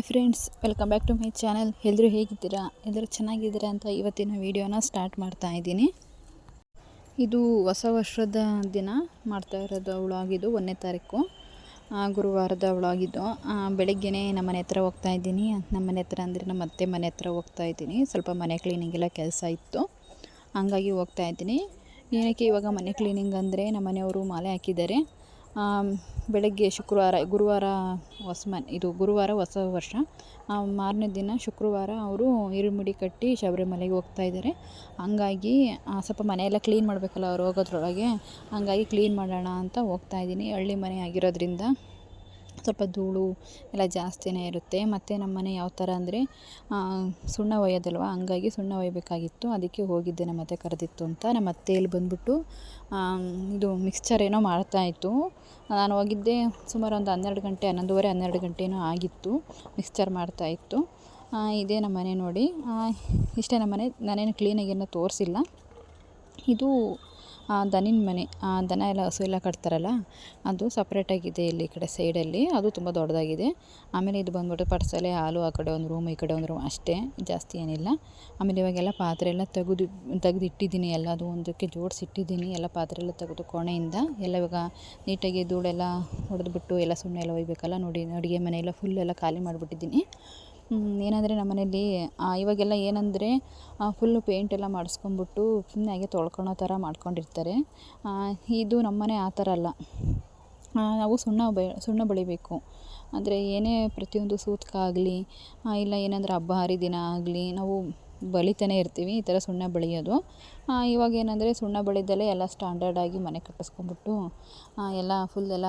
Hi friends, welcome back to my channel. ಎಲ್ಲರೂ ಹೇಗಿದ್ದೀರಾ? ಎಲ್ಲರೂ ಚೆನ್ನಾಗಿದ್ದೀರಾ ಅಂತ ಇವತ್ತಿನ ವೀಡಿಯೋನ ಸ್ಟಾರ್ಟ್ ಮಾಡ್ತಾ ಇದ್ದೀನಿ. ಇದು ಹೊಸ ವರ್ಷದ ದಿನ ಮಾಡ್ತಾ ಇರೋದು ವ್ಲಾಗಿದು. 1ನೇ ತಾರೀಕು ಗುರುವಾರದ ವ್ಲಾಗಿದ್ದು. ಬೆಳಗ್ಗೆನೇ ನಮ್ಮ ಮನೆ ಹತ್ರ ಹೋಗ್ತಾ ಇದ್ದೀನಿ. ನಮ್ಮ ಮನೆ ಹತ್ರ ಅಂದರೆ ನಮ್ಮ ಅತ್ತೆ ಮನೆ ಹತ್ರ ಹೋಗ್ತಾ ಇದ್ದೀನಿ. ಸ್ವಲ್ಪ ಮನೆ ಕ್ಲೀನಿಂಗ್ ಎಲ್ಲ ಕೆಲಸ ಇತ್ತು, ಹಂಗಾಗಿ ಹೋಗ್ತಾ ಇದ್ದೀನಿ. ಏನಕ್ಕೆ ಇವಾಗ ಮನೆ ಕ್ಲೀನಿಂಗ್ ಅಂದರೆ, ನಮ್ಮ ಮನೆಯವರು ಮಾಲೆ ಹಾಕಿದ್ದಾರೆ. ಬೆಳಗ್ಗೆ ಗುರುವಾರ ಗುರುವಾರ ಹೊಸ ವರ್ಷ. ಮಾರನೇ ದಿನ ಶುಕ್ರವಾರ ಅವರು ಇರುಮುಡಿ ಕಟ್ಟಿ ಶಬರಿಮಲೆಗೆ ಹೋಗ್ತಾ ಇದ್ದಾರೆ. ಹಂಗಾಗಿ ಸ್ವಲ್ಪ ಮನೆಯೆಲ್ಲ ಕ್ಲೀನ್ ಮಾಡಬೇಕಲ್ಲ ಅವ್ರು ಹೋಗೋದ್ರೊಳಗೆ, ಹಂಗಾಗಿ ಕ್ಲೀನ್ ಮಾಡೋಣ ಅಂತ ಹೋಗ್ತಾ ಇದ್ದೀನಿ. ಹಳ್ಳಿ ಮನೆ ಆಗಿರೋದ್ರಿಂದ ಸ್ವಲ್ಪ ಧೂಳು ಎಲ್ಲ ಜಾಸ್ತಿನೇ ಇರುತ್ತೆ. ಮತ್ತು ನಮ್ಮ ಮನೆ ಯಾವ ಥರ ಅಂದರೆ ಸುಣ್ಣ ಒಯ್ಯೋದಲ್ವ, ಹಂಗಾಗಿ ಸುಣ್ಣ ಒಯ್ಯಬೇಕಾಗಿತ್ತು. ಅದಕ್ಕೆ ಹೋಗಿದ್ದೆ, ನಮ್ಮ ಅತ್ತೆ ಕರೆದಿತ್ತು ಅಂತ. ನಮ್ಮ ಅತ್ತೆ ಇಲ್ಲಿ ಬಂದುಬಿಟ್ಟು ಇದು ಮಿಕ್ಸ್ಚರ್ ಏನೋ ಮಾಡ್ತಾಯಿತ್ತು. ನಾನು ಹೋಗಿದ್ದೆ ಸುಮಾರು ಒಂದು 11:30 ಗಂಟೆನೋ ಆಗಿತ್ತು. ಮಿಕ್ಸ್ಚರ್ ಮಾಡ್ತಾಯಿತ್ತು. ಇದೇ ನಮ್ಮ ಮನೆ ನೋಡಿ. ಇಷ್ಟೇ ನಮ್ಮ ಮನೆ. ನಾನೇನು ಕ್ಲೀನಾಗಿ ಏನೋ ತೋರಿಸಿಲ್ಲ. ಇದು ದನಿನ ಮನೆ. ದನ ಎಲ್ಲ ಹಸು ಎಲ್ಲ ಕಟ್ತಾರಲ್ಲ, ಅದು ಸಪ್ರೇಟಾಗಿದೆ ಇಲ್ಲಿ ಈ ಕಡೆ ಸೈಡಲ್ಲಿ. ಅದು ತುಂಬ ದೊಡ್ಡದಾಗಿದೆ. ಆಮೇಲೆ ಇದು ಬಂದ್ಬಿಟ್ಟು ಪಡ್ಸಲೆ, ಹಾಲು, ಆ ಕಡೆ ಒಂದು ರೂಮ್, ಈ ಕಡೆ ಒಂದು ರೂಮ್, ಅಷ್ಟೇ, ಜಾಸ್ತಿ ಏನಿಲ್ಲ. ಆಮೇಲೆ ಇವಾಗೆಲ್ಲ ಪಾತ್ರೆ ಎಲ್ಲ ತೆಗೆದಿಟ್ಟಿದ್ದೀನಿ. ಎಲ್ಲದು ಒಂದಕ್ಕೆ ಜೋಡಿಸಿಟ್ಟಿದ್ದೀನಿ. ಎಲ್ಲ ಪಾತ್ರೆ ಎಲ್ಲ ತೆಗೆದು ಕೋಣೆಯಿಂದ ಎಲ್ಲ ಇವಾಗ ನೀಟಾಗಿ ಧೂಳೆಲ್ಲ ಹೊಡೆದ್ಬಿಟ್ಟು ಎಲ್ಲ ಸುಣ್ಣ ಎಲ್ಲ ಒಯ್ಯಬೇಕಲ್ಲ. ನೋಡಿ, ಅಡುಗೆ ಮನೆಯೆಲ್ಲ ಫುಲ್ಲೆಲ್ಲ ಖಾಲಿ ಮಾಡಿಬಿಟ್ಟಿದ್ದೀನಿ. ಏನಂದರೆ ನಮ್ಮ ಮನೇಲಿ ಇವಾಗೆಲ್ಲ ಏನಂದರೆ ಫುಲ್ಲು ಪೇಂಟ್ ಎಲ್ಲ ಮಾಡಿಸ್ಕೊಂಬಿಟ್ಟು ಸುಮ್ಮನೆ ಹಾಗೆ ತೊಳ್ಕೊಳೋ ಥರ ಮಾಡ್ಕೊಂಡಿರ್ತಾರೆ. ಇದು ನಮ್ಮ ಮನೆ ಆ ಥರ ಅಲ್ಲ. ನಾವು ಸುಣ್ಣ ಬಳಿಬೇಕು. ಅಂದರೆ ಏನೇ ಪ್ರತಿಯೊಂದು ಸೂತಕ ಆಗಲಿ, ಇಲ್ಲ ಏನಾದರೂ ಹಬ್ಬ ಹರಿದಿನ ಆಗಲಿ, ನಾವು ಬಳಿತಾನೆ ಇರ್ತೀವಿ. ಈ ಥರ ಸುಣ್ಣ ಬಳಿಯೋದು. ಇವಾಗ ಏನಂದರೆ ಸುಣ್ಣ ಬಳಿದಲ್ಲೇ ಎಲ್ಲ ಸ್ಟ್ಯಾಂಡರ್ಡಾಗಿ ಮನೆ ಕಟ್ಟಿಸ್ಕೊಂಬಿಟ್ಟು ಎಲ್ಲ ಫುಲ್ಲೆಲ್ಲ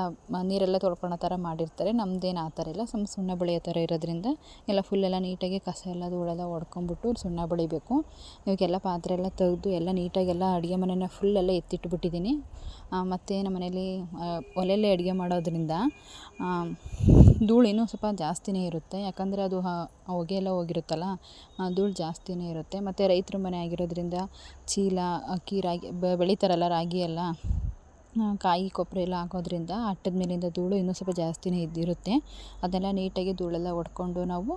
ನೀರೆಲ್ಲ ತೊಳ್ಕೊಳೋ ಥರ ಮಾಡಿರ್ತಾರೆ. ನಮ್ಮದೇನು ಆ ಥರ ಇಲ್ಲ. ಸುಣ್ಣ ಬಳಿಯೋ ಥರ ಇರೋದ್ರಿಂದ ಎಲ್ಲ ಫುಲ್ಲೆಲ್ಲ ನೀಟಾಗಿ ಕಸ ಎಲ್ಲ ಧೂಳೆಲ್ಲ ಹೊಡ್ಕೊಂಬಿಟ್ಟು ಸುಣ್ಣ ಬಳಿಬೇಕು. ಇವಾಗೆಲ್ಲ ಪಾತ್ರೆ ಎಲ್ಲ ತೆಗೆದು ಎಲ್ಲ ನೀಟಾಗೆಲ್ಲ ಅಡುಗೆ ಮನೆಯ ಫುಲ್ಲೆಲ್ಲ ಎತ್ತಿಟ್ಬಿಟ್ಟಿದ್ದೀನಿ. ಮತ್ತು ನಮ್ಮ ಮನೇಲಿ ಒಲೆಯಲ್ಲೇ ಅಡುಗೆ ಮಾಡೋದ್ರಿಂದ ಧೂಳು ಇನ್ನೂ ಸ್ವಲ್ಪ ಜಾಸ್ತಿನೇ ಇರುತ್ತೆ. ಯಾಕಂದರೆ ಅದು ಹೊಗೆ ಎಲ್ಲ ಹೋಗಿರುತ್ತಲ್ಲ, ಧೂಳು ಜಾಸ್ತಿನೇ ಇರುತ್ತೆ. ಮತ್ತು ರೈತರ ಮನೆ ಆಗಿರೋದ್ರಿಂದ ಚೀಲ, ಅಕ್ಕಿ, ರಾಗಿ ಬೆಳೀತಾರಲ್ಲ, ರಾಗಿ ಎಲ್ಲ, ಕಾಯಿ ಕೊಬ್ಬರಿ ಎಲ್ಲ ಹಾಕೋದ್ರಿಂದ ಅಟ್ಟದ ಮೇಲಿಂದ ಧೂಳು ಇನ್ನೂ ಸ್ವಲ್ಪ ಜಾಸ್ತಿನೇ ಇದ್ದಿರುತ್ತೆ. ಅದೆಲ್ಲ ನೀಟಾಗಿ ಧೂಳೆಲ್ಲ ಹೊಡ್ಕೊಂಡು ನಾವು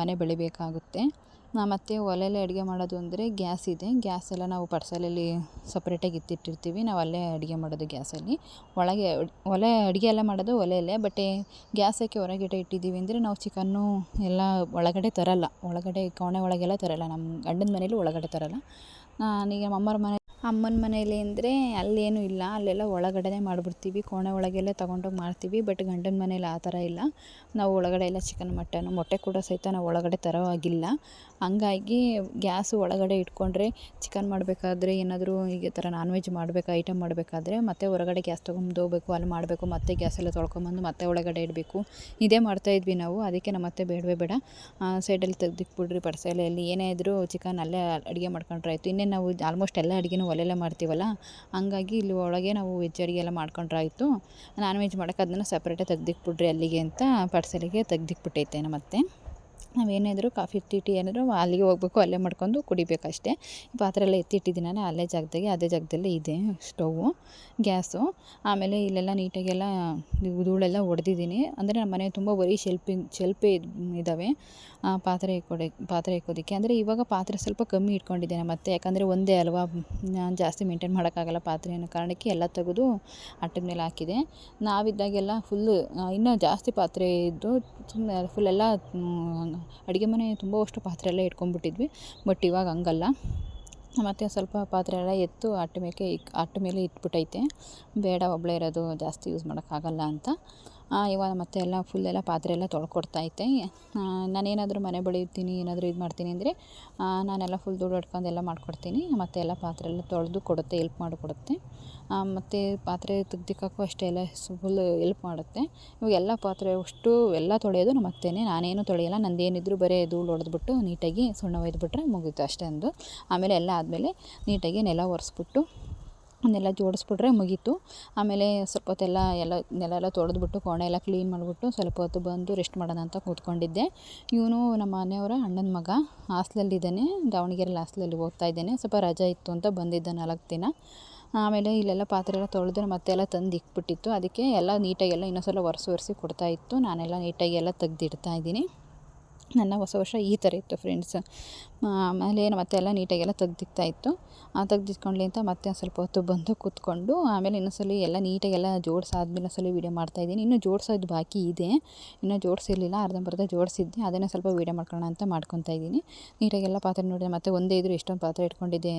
ಮನೆ ಬೆಳಿಬೇಕಾಗುತ್ತೆ. ಮತ್ತು ಒಲೆಯಲ್ಲೇ ಅಡುಗೆ ಮಾಡೋದು ಅಂದರೆ ಗ್ಯಾಸ್ ಇದೆ. ಗ್ಯಾಸ್ ಎಲ್ಲ ನಾವು ಪಡ್ಸಲಲ್ಲಿ ಸಪ್ರೇಟಾಗಿ ಎತ್ತಿಟ್ಟಿರ್ತೀವಿ. ನಾವು ಅಲ್ಲೇ ಅಡುಗೆ ಮಾಡೋದು ಗ್ಯಾಸಲ್ಲಿ. ಒಲೆ ಅಡುಗೆ ಎಲ್ಲ ಮಾಡೋದು ಒಲೆಯಲ್ಲೇ. ಬಟ್ ಗ್ಯಾಸ್ ಯಾಕೆ ಹೊರಗಡೆ ಇಟ್ಟಿದ್ದೀವಿ ಅಂದರೆ, ನಾವು ಚಿಕನ್ನು ಎಲ್ಲ ಒಳಗಡೆ ತರಲ್ಲ. ಒಳಗಡೆ ಕೋಣೆ ಒಳಗೆಲ್ಲ ತರಲ್ಲ. ನಮ್ಮ ಗಂಡನ ಮನೇಲಿ ಒಳಗಡೆ ತರಲ್ಲ. ನಾನೀಗ ಅಮ್ಮನ ಮನೇಲಿ ಅಂದರೆ ಅಲ್ಲೇನೂ ಇಲ್ಲ, ಅಲ್ಲೆಲ್ಲ ಒಳಗಡೆ ಮಾಡಿಬಿಡ್ತೀವಿ. ಕೋಣೆ ಒಳಗೆಲ್ಲ ತೊಗೊಂಡೋಗಿ ಮಾಡ್ತೀವಿ. ಬಟ್ ಗಂಡನ ಮನೇಲಿ ಆ ಥರ ಇಲ್ಲ. ನಾವು ಒಳಗಡೆ ಎಲ್ಲ ಚಿಕನ್, ಮಟನ್ನು, ಮೊಟ್ಟೆ ಕೂಡ ಸಹಿತ ನಾವು ಒಳಗಡೆ ತರೋ ಆಗಿಲ್ಲ. ಹಂಗಾಗಿ ಗ್ಯಾಸು ಒಳಗಡೆ ಇಟ್ಕೊಂಡ್ರೆ ಚಿಕನ್ ಮಾಡಬೇಕಾದ್ರೆ, ಏನಾದರೂ ಈ ಥರ ನಾನ್ ವೆಜ್ ಐಟಮ್ ಮಾಡಬೇಕಾದ್ರೆ ಮತ್ತೆ ಹೊರಗಡೆ ಗ್ಯಾಸ್ ತೊಗೊಂಡು ಹೋಗ್ಬೇಕು, ಅಲ್ಲಿ ಮಾಡಬೇಕು, ಮತ್ತೆ ಗ್ಯಾಸೆಲ್ಲ ತೊಳ್ಕೊಂಬಂದು ಮತ್ತೆ ಒಳಗಡೆ ಇಡಬೇಕು. ಇದೇ ಮಾಡ್ತಾಯಿದ್ವಿ ನಾವು. ಅದಕ್ಕೆ ನಮ್ಮ ಅತ್ತೆ ಬೇಡ ಸೈಡಲ್ಲಿ ತೆಗ್ದಿಟ್ಬಿಡ್ರಿ, ಪಡ್ಸಲೆಯಲ್ಲಿ ಏನೇ ಇದ್ದರೂ ಚಿಕನ್ ಅಲ್ಲೇ ಅಡುಗೆ ಮಾಡ್ಕೊಂಡ್ರೆ ಆಯಿತು. ಇನ್ನೇನು ನಾವು ಆಲ್ಮೋಸ್ಟ್ ಎಲ್ಲ ಅಡುಗೆನೂ ಒಲೆಯಲ್ಲೇ ಮಾಡ್ತೀವಲ್ಲ, ಹಂಗಾಗಿ ಇಲ್ಲಿ ಒಳಗೆ ನಾವು ವೆಜ್ ಅಡುಗೆ ಎಲ್ಲ ಮಾಡ್ಕೊಂಡ್ರಾಯಿತು. ನಾನ್ ವೆಜ್ ಮಾಡೋಕೆ ಅದನ್ನು ಸಪ್ರೇಟಾಗಿ ತೆಗ್ದಿಟ್ಬಿಡ್ರಿ ಅಲ್ಲಿಗೆ ಅಂತ ಪಡ್ಸಲಿಗೆ ತೆಗ್ದಿಟ್ಬಿಟ್ಟೈತೆ ನಮ್ಮ ಅತ್ತೆ. ನಾವೇನಾದರೂ ಕಾಫಿ ಟೀ ಏನಾದರೂ ಅಲ್ಲಿಗೆ ಹೋಗ್ಬೇಕು, ಅಲ್ಲೇ ಮಾಡ್ಕೊಂಡು ಕುಡಿಬೇಕಷ್ಟೇ. ಪಾತ್ರೆ ಎಲ್ಲ ಎತ್ತಿಟ್ಟಿದ್ದೀನಿ ಅದೇ ಜಾಗದಲ್ಲಿ ಇದೆ ಸ್ಟೌವು, ಗ್ಯಾಸು. ಆಮೇಲೆ ಇಲ್ಲೆಲ್ಲ ನೀಟಾಗೆಲ್ಲ ಧೂಳೆಲ್ಲ ಹೊಡೆದಿದ್ದೀನಿ. ಅಂದರೆ ನಮ್ಮ ಮನೆ ತುಂಬ ಬರೀ ಶೆಲ್ಪೇ ಇದ್ದಾವೆ ಪಾತ್ರೆ ಇಕ್ಕೋದಕ್ಕೆ. ಅಂದರೆ ಇವಾಗ ಪಾತ್ರೆ ಸ್ವಲ್ಪ ಕಮ್ಮಿ ಇಟ್ಕೊಂಡಿದ್ದೇನೆ ಮತ್ತೆ, ಯಾಕಂದರೆ ಒಂದೇ ಅಲ್ವಾ, ನಾನು ಜಾಸ್ತಿ ಮೇಂಟೈನ್ ಮಾಡೋಕ್ಕಾಗಲ್ಲ ಪಾತ್ರೆ ಅನ್ನೋ ಕಾರಣಕ್ಕೆ ಎಲ್ಲ ತೆಗೆದು ಅಟ್ಟದ ಮೇಲೆ ಹಾಕಿದೆ. ನಾವಿದ್ದಾಗೆಲ್ಲ ಫುಲ್ಲು ಇನ್ನೂ ಜಾಸ್ತಿ ಪಾತ್ರೆ ಇದ್ದು ಸುಮ್ಮನೆ ಫುಲ್ಲೆಲ್ಲ ಅಡುಗೆ ಮನೆ ತುಂಬವಷ್ಟು ಪಾತ್ರೆ ಎಲ್ಲ ಇಟ್ಕೊಂಡ್ಬಿಟ್ಟಿದ್ವಿ. ಬಟ್ ಇವಾಗ ಹಂಗಲ್ಲ. ಮತ್ತು ಸ್ವಲ್ಪ ಪಾತ್ರೆ ಎಲ್ಲ ಎತ್ತು ಅಟ್ಟ ಮೇಲೆ ಇಟ್ಬಿಟ್ಟೈತೆ. ಬೇಡ, ಒಬ್ಬಳೇ ಇರೋದು, ಜಾಸ್ತಿ ಯೂಸ್ ಮಾಡೋಕ್ಕಾಗಲ್ಲ ಅಂತ ಇವಾಗ ಮತ್ತೆ ಎಲ್ಲ ಫುಲ್ಲೆಲ್ಲ ಪಾತ್ರೆ ಎಲ್ಲ ತೊಳ್ಕೊಡ್ತೈತೆ. ನಾನೇನಾದರೂ ಮನೆ ಬಳಿತೀನಿ, ಏನಾದರೂ ಇದು ಮಾಡ್ತೀನಿ ಅಂದರೆ ನಾನೆಲ್ಲ ಫುಲ್ ಧೂಳು ಹೊಡ್ಕೊಂಡು ಎಲ್ಲ ಮಾಡಿಕೊಡ್ತೀನಿ. ಮತ್ತು ಎಲ್ಲ ಪಾತ್ರೆ ಎಲ್ಲ ತೊಳೆದು ಕೊಡುತ್ತೆ, ಹೆಲ್ಪ್ ಮಾಡಿಕೊಡುತ್ತೆ. ಮತ್ತು ಪಾತ್ರೆ ತೆಗ್ದಿಕ್ಕೋಕ್ಕೂ ಅಷ್ಟೇ ಎಲ್ಲ ಫುಲ್ ಹೆಲ್ಪ್ ಮಾಡುತ್ತೆ. ಇವಾಗ ಎಲ್ಲ ಪಾತ್ರೆ ಅಷ್ಟು ಎಲ್ಲ ತೊಳೆಯೋದು ನಮ್ಮ ಅತ್ತೆನೇ. ನಾನೇನು ತೊಳೆಯಲ್ಲ. ನಂದೇನಿದ್ರು ಬರೀ ಧೂಳು ಹೊಡೆದ್ಬಿಟ್ಟು ನೀಟಾಗಿ ಸುಣ್ಣ ಒಯ್ದುಬಿಟ್ರೆ ಮುಗೀತು ಅಷ್ಟೇ ಅಂದು. ಆಮೇಲೆ ಎಲ್ಲ ಆದಮೇಲೆ ನೀಟಾಗಿ ನೆಲ ಒರೆಸ್ಬಿಟ್ಟು ನೆಲ ಜೋಡಿಸ್ಬಿಟ್ರೆ ಮುಗೀತು. ಆಮೇಲೆ ಸ್ವಲ್ಪ ಹೊತ್ತೆಲ್ಲ ನೆಲ ಎಲ್ಲ ತೊಳೆದ್ಬಿಟ್ಟು ಕೋಣೆ ಎಲ್ಲ ಕ್ಲೀನ್ ಮಾಡಿಬಿಟ್ಟು ಸ್ವಲ್ಪ ಹೊತ್ತು ಬಂದು ರೆಸ್ಟ್ ಮಾಡೋಣ ಅಂತ ಕೂತ್ಕೊಂಡಿದ್ದೆ. ಇವನು ನಮ್ಮ ಮನೆಯವರ ಅಣ್ಣನ ಮಗ ಹಾಸ್ಟೆಲಲ್ಲಿದ್ದಾನೆ, ದಾವಣಗೆರೆಯಲ್ಲಿ ಹಾಸ್ಟೆಲಲ್ಲಿ ಓದ್ತಾ ಇದ್ದಾನೆ. ಸ್ವಲ್ಪ ರಜೆ ಇತ್ತು ಅಂತ ಬಂದಿದ್ದ 4 ದಿನ. ಆಮೇಲೆ ಇಲ್ಲೆಲ್ಲ ಪಾತ್ರೆ ಎಲ್ಲ ತೊಳೆದು ಮತ್ತೆ ಎಲ್ಲ ತಂದು ಇಕ್ಬಿಟ್ಟಿತ್ತು. ಅದಕ್ಕೆ ಎಲ್ಲ ನೀಟಾಗಿ ಎಲ್ಲ ಇನ್ನೊಂದು ಸಲ ಒರೆಸಿ ಕೊಡ್ತಾಯಿತ್ತು. ನಾನೆಲ್ಲ ನೀಟಾಗಿ ಎಲ್ಲ ತೆಗ್ದಿಡ್ತಾಯಿದ್ದೀನಿ. ನನ್ನ ಹೊಸ ವರ್ಷ ಈ ಥರ ಇತ್ತು ಫ್ರೆಂಡ್ಸ್. ಆಮೇಲೆ ಮತ್ತೆ ಎಲ್ಲ ನೀಟಾಗೆಲ್ಲ ತೆಗ್ದಿಕ್ತಾಯಿತ್ತು. ತೆಗ್ದಿಟ್ಕೊಳ್ಳಿ ಅಂತ ಮತ್ತೆ ಒಂದು ಸ್ವಲ್ಪ ಹೊತ್ತು ಬಂದು ಕೂತ್ಕೊಂಡು ಆಮೇಲೆ ಇನ್ನೊಂದ್ಸಲ ಎಲ್ಲ ನೀಟಾಗೆಲ್ಲ ಜೋಡಿಸಾದ್ಮೇಲೆ ಒಂದ್ಸಲ ವೀಡಿಯೋ ಮಾಡ್ತಾಯಿದ್ದೀನಿ. ಇನ್ನೂ ಜೋಡಿಸೋದು ಬಾಕಿ ಇದೆ, ಇನ್ನೂ ಜೋಡಿಸಿರಲಿಲ್ಲ, ಅರ್ಧಂಬರ್ಧ ಜೋಡಿಸಿದ್ದೆ. ಅದನ್ನೇ ಸ್ವಲ್ಪ ವೀಡಿಯೋ ಮಾಡ್ಕೊಳ್ಳೋಣ ಅಂತ ಮಾಡ್ಕೊತಾ ಇದ್ದೀನಿ. ನೀಟಾಗೆಲ್ಲ ಪಾತ್ರೆ ನೋಡಿದೆ, ಮತ್ತು ಒಂದೇ ಇದ್ದರೂ ಎಷ್ಟೊಂದು ಪಾತ್ರೆ ಇಟ್ಕೊಂಡಿದ್ದೆ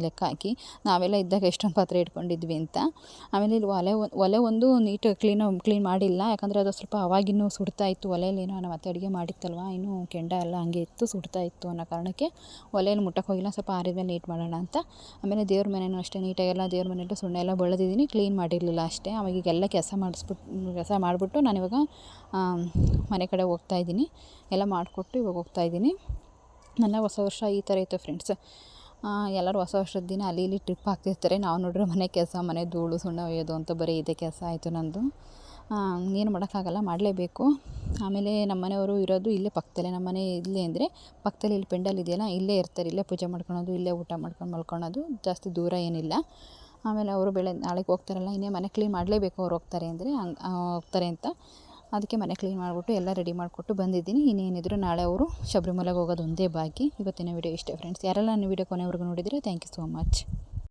ಲೆಕ್ಕ ಹಾಕಿ, ನಾವೆಲ್ಲ ಇದ್ದಾಗ ಎಷ್ಟೊಂದು ಪಾತ್ರೆ ಇಟ್ಕೊಂಡಿದ್ವಿ ಅಂತ. ಆಮೇಲೆ ಇಲ್ಲಿ ಒಲೆ ಒಂದು ನೀಟ್ ಕ್ಲೀನ್ ಮಾಡಿಲ್ಲ, ಯಾಕಂದರೆ ಅದು ಸ್ವಲ್ಪ ಅವಾಗಿನ್ನೂ ಸುಡ್ತಾಯಿತ್ತು. ಒಲೆಯಲ್ಲೇನೋ ನಮ್ಮ ಅತ್ತೆ ಅಡುಗೆ ಮಾಡಿತ್ತಲ್ವ, ಇನ್ನೂ ಕೆಂಡ ಎಲ್ಲ ಹಂಗೆ ಇತ್ತು, ಸುಡ್ತಾಯಿತ್ತು ಅನ್ನೋ ಕಾರಣಕ್ಕೆ ಒಲೆಯನ್ನು ಮುಟ್ಟಕ್ಕೆ ಹೋಗಿಲ್ಲ. ಸ್ವಲ್ಪ ಆರಿದ್ಮೇಲೆ ನೀಟ್ ಮಾಡೋಣ ಅಂತ. ಆಮೇಲೆ ದೇವ್ರ ಮನೆಯೂ ಅಷ್ಟೇ ನೀಟಾಗೆಲ್ಲ ದೇವ್ರ ಮನೆಯಲ್ಲೂ ಸುಣ್ಣ ಎಲ್ಲ ಬಳಿದಿದ್ದೀನಿ, ಕ್ಲೀನ್ ಮಾಡಿರಲಿಲ್ಲ ಅಷ್ಟೇ. ಅವಾಗೀಗೆಲ್ಲ ಕೆಲಸ ಮಾಡಿಬಿಟ್ಟು ನಾನಿವಾಗ ಮನೆ ಕಡೆ ಹೋಗ್ತಾಯಿದ್ದೀನಿ. ಎಲ್ಲ ಮಾಡಿಕೊಟ್ಟು ಇವಾಗ ಹೋಗ್ತಾಯಿದ್ದೀನಿ. ನನ್ನ ಹೊಸ ವರ್ಷ ಈ ಥರ ಇತ್ತು ಫ್ರೆಂಡ್ಸ್. ಎಲ್ಲರೂ ಹೊಸ ವರ್ಷದ ದಿನ ಅಲ್ಲಿ ಇಲ್ಲಿ ಟ್ರಿಪ್ ಹಾಕ್ತಿರ್ತಾರೆ. ನಾವು ನೋಡ್ರೆ ಮನೆ ಕೆಲಸ, ಮನೆ ಧೂಳು ಸುಣ್ಣ ಒಯ್ಯೋದು ಅಂತ ಬರೀ ಇದೇ ಕೆಲಸ ಆಯಿತು ನಂದು. ಏನು ಮಾಡೋಕ್ಕಾಗಲ್ಲ, ಮಾಡಲೇಬೇಕು. ಆಮೇಲೆ ನಮ್ಮ ಮನೆಯವರು ಇರೋದು ಇಲ್ಲೇ ಪಕ್ಕದಲ್ಲೇ. ನಮ್ಮ ಮನೆ ಇಲ್ಲೇ ಅಂದರೆ ಪಕ್ಕದಲ್ಲಿ ಇಲ್ಲಿ ಪೆಂಡಲ್ ಇದೆಯಲ್ಲ, ಇಲ್ಲೇ ಇರ್ತಾರೆ, ಇಲ್ಲೇ ಪೂಜೆ ಮಾಡ್ಕೊಳೋದು, ಇಲ್ಲೇ ಊಟ ಮಾಡ್ಕೊಂಡು ಮಲ್ಕೊಳೋದು, ಜಾಸ್ತಿ ದೂರ ಏನಿಲ್ಲ. ಆಮೇಲೆ ಅವರು ನಾಳೆಗೆ ಹೋಗ್ತಾರಲ್ಲ, ಇನ್ನೇ ಮನೆ ಕ್ಲೀನ್ ಮಾಡಲೇಬೇಕು ಅವ್ರು ಹೋಗ್ತಾರೆ ಅಂದರೆ, ಹೋಗ್ತಾರೆ ಅಂತ. ಅದಕ್ಕೆ ಮನೆ ಕ್ಲೀನ್ ಮಾಡಿಬಿಟ್ಟು ಎಲ್ಲ ರೆಡಿ ಮಾಡಿಕೊಟ್ಟು ಬಂದಿದ್ದೀನಿ. ಇನ್ನೇನಿದ್ರು ನಾಳೆ ಅವರು ಶಬರಿಮಲೆಗೆ ಹೋಗೋದು ಒಂದೇ ಬಾಕಿ. ಇವತ್ತಿನ ವೀಡಿಯೋ ಇಷ್ಟೇ ಫ್ರೆಂಡ್ಸ್. ಯಾರೆಲ್ಲ ನನ್ನ ವೀಡಿಯೋ ಕೊನೆವರೆಗೂ ನೋಡಿದರೆ ಥ್ಯಾಂಕ್ ಯು ಸೋ ಮಚ್.